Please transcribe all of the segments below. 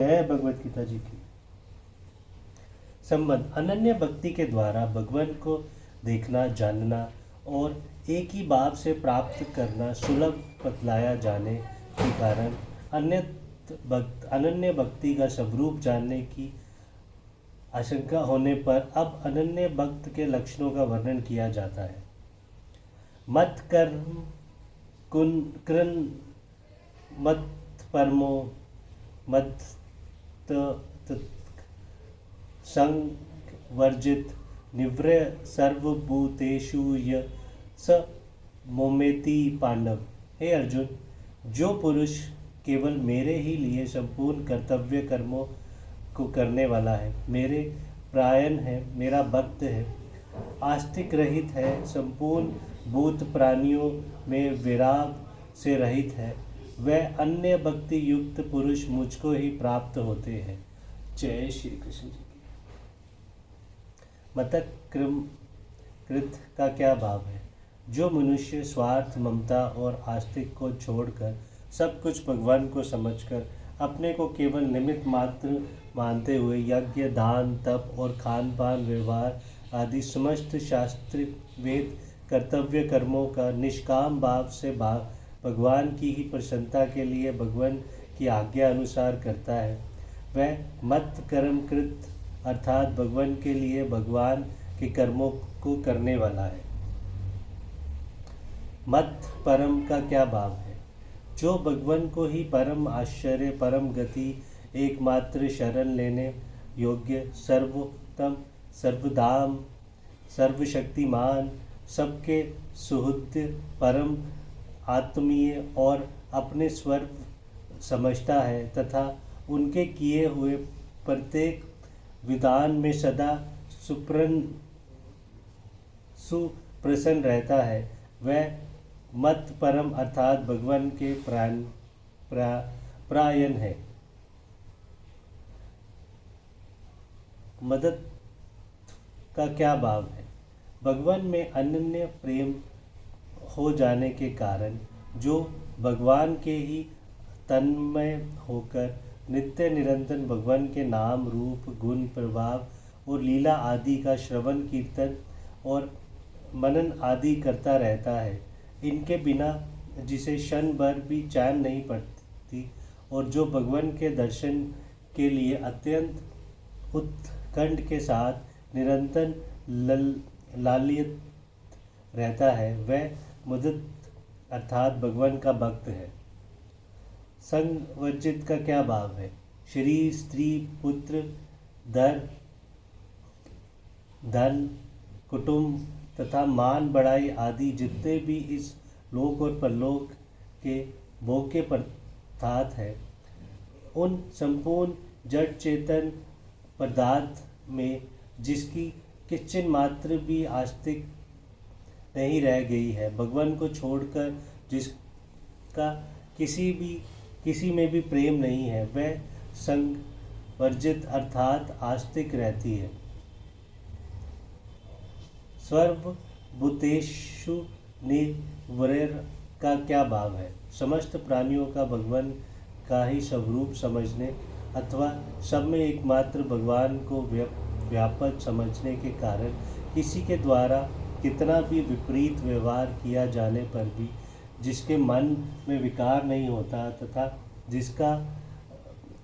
जय भगवत गीता जी की। संबंध अनन्य भक्ति के द्वारा भगवान को देखना, जानना और एक ही भाव से प्राप्त करना सुलभ बतलाया जाने के कारण अनन्य भक्ति का स्वरूप जानने की आशंका होने पर अब अनन्य भक्त के लक्षणों का वर्णन किया जाता है। मत कर्म कृन मत परमो मत संग वर्जित निव्रय सर्वभूतेषु य स मोमेति पांडव। हे अर्जुन, जो पुरुष केवल मेरे ही लिए संपूर्ण कर्तव्य कर्मों को करने वाला है, मेरे प्रायण है, मेरा भक्त है, आस्तिक रहित है, संपूर्ण भूत प्राणियों में विराग से रहित है, वह अन्य भक्ति युक्त पुरुष मुझको ही प्राप्त होते हैं। जय श्री कृष्ण जी की। मतक कृत का क्या भाव है? जो मनुष्य स्वार्थ, ममता और आस्तिक को छोड़कर सब कुछ भगवान को समझकर अपने को केवल निमित्त मात्र मानते हुए यज्ञ, दान, तप और खान पान व्यवहार आदि समस्त शास्त्र वेद कर्तव्य कर्मों का निष्काम भाव से भगवान की ही प्रसन्नता के लिए भगवान की आज्ञा अनुसार करता है, वह मत कर्मकृत अर्थात भगवान के लिए भगवान के कर्मों को करने वाला है। मत परम का क्या भाव है? जो भगवान को ही परम आश्चर्य, परम गति, एकमात्र शरण लेने योग्य, सर्वोत्तम, सर्वधाम, सर्वशक्तिमान, सबके सुहृद, परम आत्मीय और अपने स्वरूप समझता है तथा उनके किए हुए प्रत्येक विधान में सदा सुप्रसन्न रहता है, वह मत परम अर्थात भगवान के प्रायण है। मदद का क्या भाव है? भगवान में अनन्य प्रेम हो जाने के कारण जो भगवान के ही तन्मय होकर नित्य निरंतर भगवान के नाम, रूप, गुण, प्रभाव और लीला आदि का श्रवण, कीर्तन और मनन आदि करता रहता है, इनके बिना जिसे क्षण भर भी चैन नहीं पड़ती और जो भगवान के दर्शन के लिए अत्यंत उत्कंठ के साथ निरंतर लालित रहता है, वह मुदित अर्थात भगवान का भक्त है। संवर्जित का क्या भाव है? शरीर, स्त्री, पुत्र, धन, कुटुंब तथा मान बढ़ाई आदि जितने भी इस लोक और परलोक के भोग के पदार्थ है, उन संपूर्ण जड़ चेतन पदार्थ में जिसकी किंचित मात्र भी आस्तिक नहीं रह गई है, भगवान को छोड़कर जिसका किसी में भी प्रेम नहीं है, वह संवर्जित अर्थात आस्तिक रहती है। सर्वभूतेषु निव्रय का क्या भाव है? समस्त प्राणियों का भगवान का ही स्वरूप समझने अथवा सब में एकमात्र भगवान को व्यापक समझने के कारण किसी के द्वारा कितना भी विपरीत व्यवहार किया जाने पर भी जिसके मन में विकार नहीं होता तथा जिसका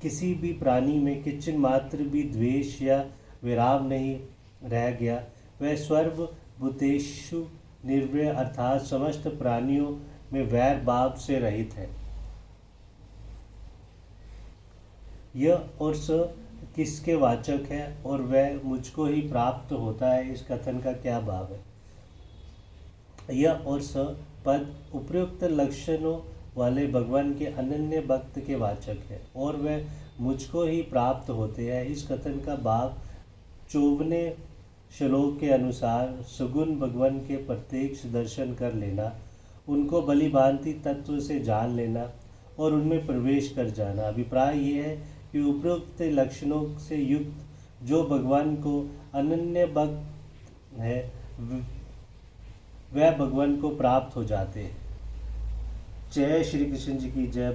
किसी भी प्राणी में किंचित मात्र भी द्वेष या विराग नहीं रह गया, वह सर्वभूतेषु निर्भय अर्थात समस्त प्राणियों में वैर भाव से रहित है। यह और स किसके वाचक है और वह मुझको ही प्राप्त होता है, इस कथन का क्या भाव है? यह और स पद उपयुक्त लक्षणों वाले भगवान के अनन्य भक्त के वाचक है और वह मुझको ही प्राप्त होते हैं, इस कथन का भाव 54वें श्लोक के अनुसार सुगुण भगवान के प्रत्यक्ष दर्शन कर लेना, उनको भली भांति तत्व से जान लेना और उनमें प्रवेश कर जाना। अभिप्राय यह है कि उपयुक्त लक्षणों से युक्त जो भगवान को अनन्य भक्त है, वह भगवान को प्राप्त हो जाते हैं। जय श्री कृष्ण जी की जय।